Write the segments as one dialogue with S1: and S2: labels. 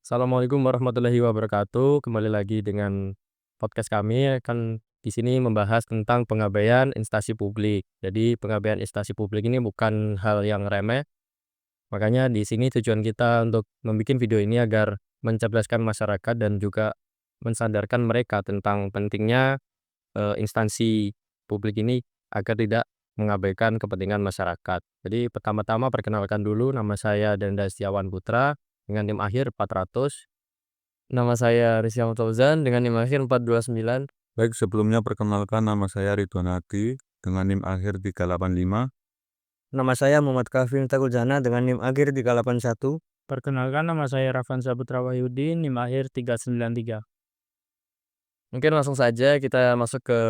S1: Assalamualaikum warahmatullahi wabarakatuh. Kembali lagi dengan podcast kami akan di sini membahas tentang pengabaian instansi publik. Jadi pengabaian instansi publik ini bukan hal yang remeh. Makanya di sini tujuan kita untuk membuat video ini agar mencerdaskan masyarakat dan juga mensadarkan mereka tentang pentingnya instansi publik ini agar tidak mengabaikan kepentingan masyarakat. Jadi pertama-tama perkenalkan dulu, nama saya Denda Setiawan Putra dengan NIM akhir 400. Nama saya Rizky Ahmad Fauzan dengan NIM akhir 429.
S2: Baik, sebelumnya perkenalkan nama saya Ridwan Hadi dengan NIM akhir 385.
S3: Nama saya Muhammad Kafim Takuljana dengan NIM akhir 381.
S1: Perkenalkan, nama saya Rafan Saputra Wahyudi, NIM akhir 393. Mungkin langsung saja kita masuk ke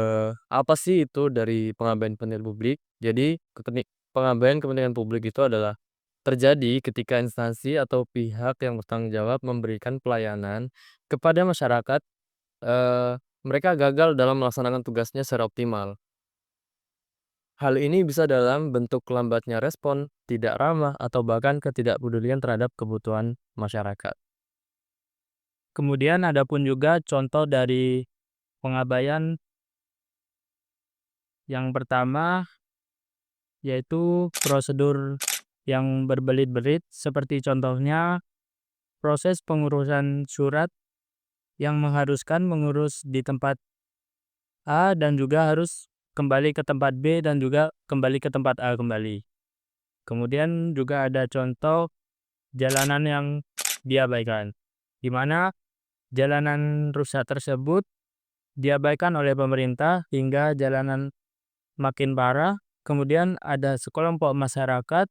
S1: apa sih itu dari pengabaian kepentingan publik. Jadi pengabaian kepentingan publik itu adalah terjadi ketika instansi atau pihak yang bertanggung jawab memberikan pelayanan kepada masyarakat, mereka gagal dalam melaksanakan tugasnya secara optimal. Hal ini bisa dalam bentuk lambatnya respon, tidak ramah, atau bahkan ketidakpedulian terhadap kebutuhan masyarakat. Kemudian ada pun juga contoh dari pengabaian. Yang pertama yaitu prosedur yang berbelit-belit, seperti contohnya proses pengurusan surat yang mengharuskan mengurus di tempat A dan juga harus kembali ke tempat B dan juga kembali ke tempat A kembali. Kemudian juga ada contoh jalanan yang diabaikan, di mana jalanan rusak tersebut diabaikan oleh pemerintah hingga jalanan makin parah. Kemudian ada sekelompok masyarakat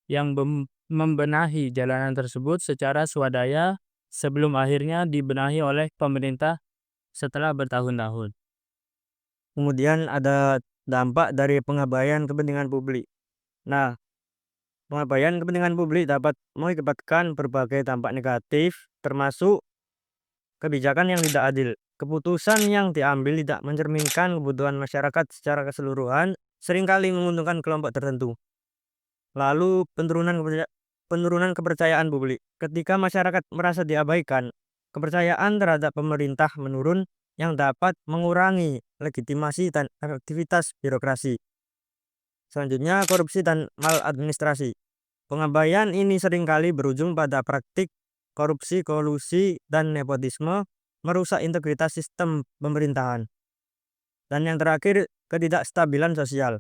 S1: yang membenahi jalanan tersebut secara swadaya sebelum akhirnya dibenahi oleh pemerintah setelah bertahun-tahun.
S3: Kemudian ada dampak dari pengabaian kepentingan publik. Nah, pengabaian kepentingan publik dapat mengakibatkan berbagai dampak negatif, termasuk kebijakan yang tidak adil. Keputusan yang diambil tidak mencerminkan kebutuhan masyarakat secara keseluruhan, seringkali menguntungkan kelompok tertentu. Lalu penurunan kepercayaan publik. Ketika masyarakat merasa diabaikan, kepercayaan terhadap pemerintah menurun yang dapat mengurangi legitimasi dan efektivitas birokrasi. Selanjutnya, korupsi dan maladministrasi. Pengabaian ini seringkali berujung pada praktik korupsi, kolusi, dan nepotisme, merusak integritas sistem pemerintahan. Dan yang terakhir, ketidakstabilan sosial.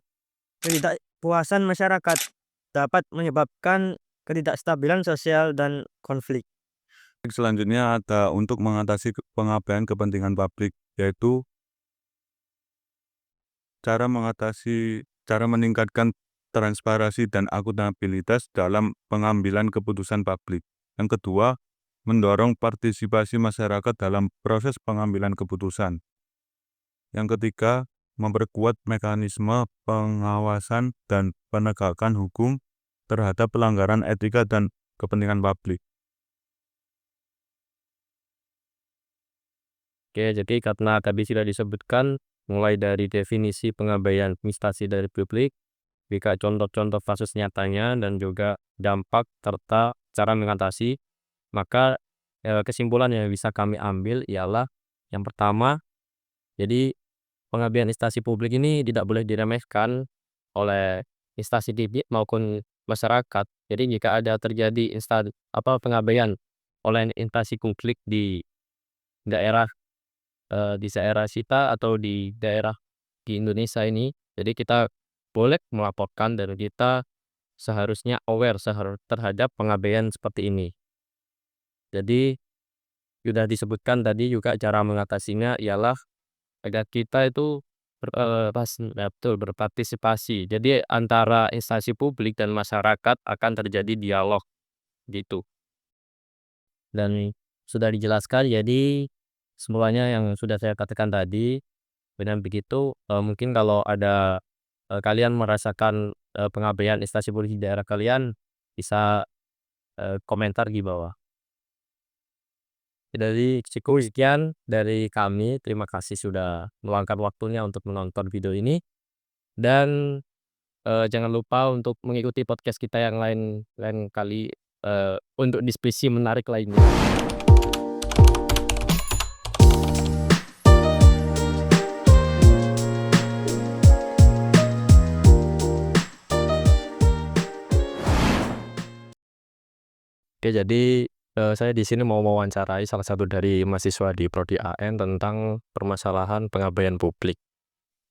S3: Ketidakpuasan masyarakat dapat menyebabkan ketidakstabilan sosial dan konflik.
S2: Selanjutnya ada untuk mengatasi pengabaian kepentingan publik, yaitu cara meningkatkan transparansi dan akuntabilitas dalam pengambilan keputusan publik. Yang kedua, mendorong partisipasi masyarakat dalam proses pengambilan keputusan. Yang ketiga, memperkuat mekanisme pengawasan dan penegakan hukum terhadap pelanggaran etika dan kepentingan publik.
S1: Oke, jadi karena tadi sudah disebutkan mulai dari definisi pengabaian instansi dari publik, jika contoh-contoh kasus nyatanya dan juga dampak serta cara mengatasi, maka kesimpulan yang bisa kami ambil ialah yang pertama, jadi pengabaian instansi publik ini tidak boleh diremehkan oleh instansi publik maupun masyarakat. Jadi jika ada terjadi pengabaian oleh instansi publik daerah di daerah kita atau di daerah di Indonesia ini, jadi kita boleh melaporkan dan kita seharusnya aware terhadap pengabaian seperti ini. Jadi sudah disebutkan tadi juga cara mengatasinya ialah agar kita itu berpartisipasi. Jadi antara instansi publik dan masyarakat akan terjadi dialog gitu. Dan sudah dijelaskan, jadi semuanya yang sudah saya katakan tadi. Dengan begitu, mungkin kalau ada kalian merasakan pengabaian instansi publik di daerah kalian, bisa komentar di bawah. Jadi cukup sekian dari kami. Terima kasih sudah meluangkan waktunya untuk menonton video ini. Dan jangan lupa untuk mengikuti podcast kita yang lain kali untuk diskusi menarik lainnya. Oke, jadi, saya di sini mau mewawancarai salah satu dari mahasiswa di prodi AN tentang permasalahan pengabaian publik.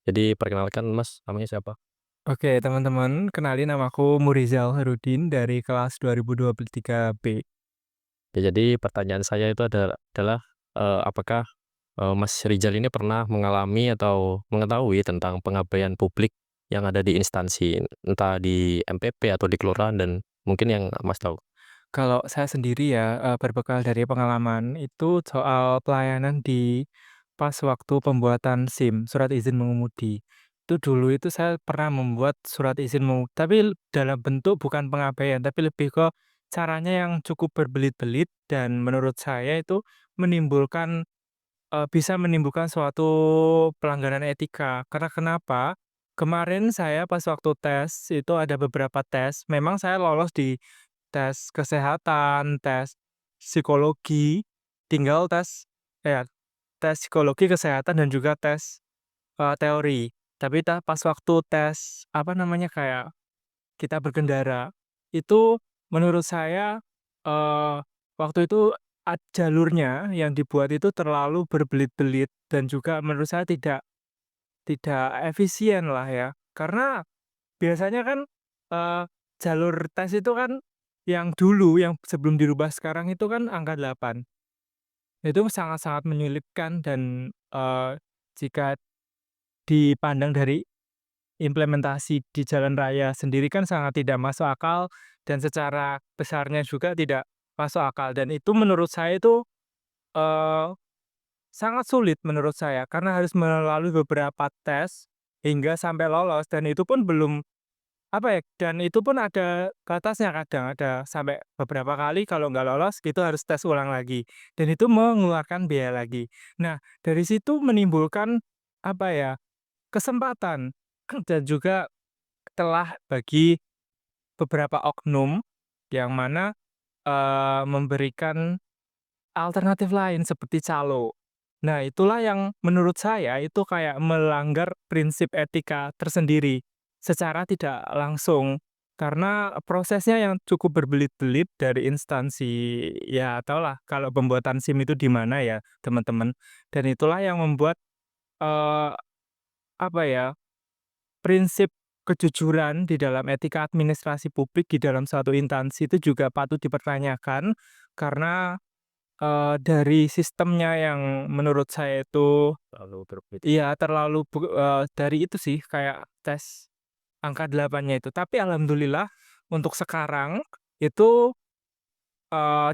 S1: Jadi perkenalkan Mas, namanya siapa?
S4: Oke, teman-teman, kenalin namaku Murizal Harudin dari kelas 2023 B.
S1: Ya, jadi pertanyaan saya itu adalah, apakah, Mas Rizal ini pernah mengalami atau mengetahui tentang pengabaian publik yang ada di instansi, entah di MPP atau di kelurahan dan mungkin yang Mas tahu?
S4: Kalau saya sendiri ya, berbekal dari pengalaman itu soal pelayanan di pas waktu pembuatan SIM, surat izin mengemudi. Itu dulu itu saya pernah membuat surat izin tapi dalam bentuk bukan pengabaian, tapi lebih ke caranya yang cukup berbelit-belit dan menurut saya itu menimbulkan bisa menimbulkan suatu pelanggaran etika. Karena kenapa? Kemarin saya pas waktu tes, itu ada beberapa tes, memang saya lolos di tes kesehatan, tes psikologi, tinggal tes psikologi, kesehatan, dan juga tes, teori. Tapi pas waktu tes, apa namanya, kayak kita berkendara, itu menurut saya, eee, waktu itu jalurnya yang dibuat itu terlalu berbelit-belit dan juga menurut saya tidak efisien lah ya. Karena biasanya kan, eee, jalur tes itu kan yang dulu, yang sebelum dirubah sekarang itu kan angka 8. Itu sangat-sangat menyulitkan dan, jika dipandang dari implementasi di jalan raya sendiri kan sangat tidak masuk akal dan secara besarnya juga tidak masuk akal dan itu menurut saya itu, eee, sangat sulit menurut saya karena harus melalui beberapa tes hingga sampai lolos dan itu pun belum apa ya, dan itu pun ada batasnya kadang, ada sampai beberapa kali kalau nggak lolos itu harus tes ulang lagi dan itu mengeluarkan biaya lagi. Nah, dari situ menimbulkan apa ya, kesempatan dan juga telah bagi beberapa oknum yang mana, memberikan alternatif lain seperti calo. Nah, itulah yang menurut saya itu kayak melanggar prinsip etika tersendiri secara tidak langsung. Karena prosesnya yang cukup berbelit-belit dari instansi, ya tahulah kalau pembuatan SIM itu di mana ya, teman-teman. Dan itulah yang membuat, eee, apa ya, prinsip kejujuran di dalam etika administrasi publik di dalam suatu instansi itu juga patut dipertanyakan karena, dari sistemnya yang menurut saya itu
S1: Lalu berbeda.
S4: iya terlalu dari itu sih kayak tes angka 8-nya itu. Tapi alhamdulillah untuk sekarang itu,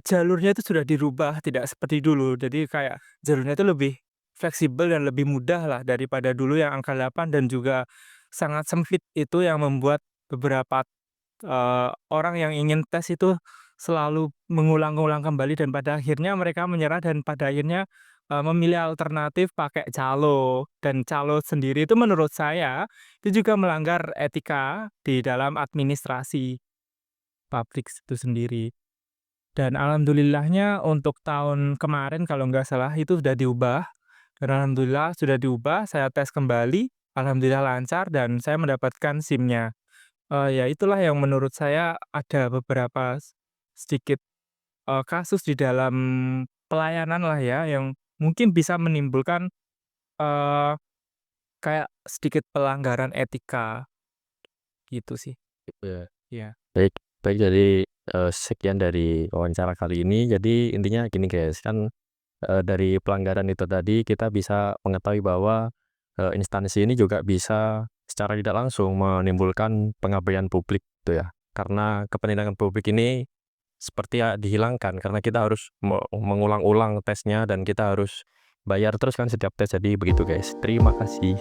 S4: jalurnya itu sudah dirubah tidak seperti dulu. Jadi kayak jalurnya itu lebih fleksibel dan lebih mudah lah daripada dulu yang angka 8 dan juga sangat sempit itu yang membuat beberapa orang yang ingin tes itu selalu mengulang-ulang kembali dan pada akhirnya mereka menyerah dan pada akhirnya, memilih alternatif pakai calo dan calo sendiri itu menurut saya, itu juga melanggar etika di dalam administrasi publik itu sendiri. Dan alhamdulillahnya untuk tahun kemarin kalau nggak salah itu sudah diubah, dan alhamdulillah sudah diubah, saya tes kembali, alhamdulillah lancar dan saya mendapatkan SIM-nya. Ya itulah yang menurut saya ada beberapa sedikit, kasus di dalam pelayanan lah ya, yang mungkin bisa menimbulkan, eee, kayak sedikit pelanggaran etika, gitu sih.
S1: Gitu ya.
S4: Iya.
S1: Baik baik, jadi, sekian dari wawancara kali ini. Jadi intinya gini guys, kan, dari pelanggaran itu tadi kita bisa mengetahui bahwa, instansi ini juga bisa secara tidak langsung menimbulkan pengabaian publik gitu ya. Karena kepentingan publik ini seperti ya dihilangkan karena kita harus mengulang-ulang tesnya dan kita harus bayar terus kan setiap tes. Jadi begitu guys. Terima kasih.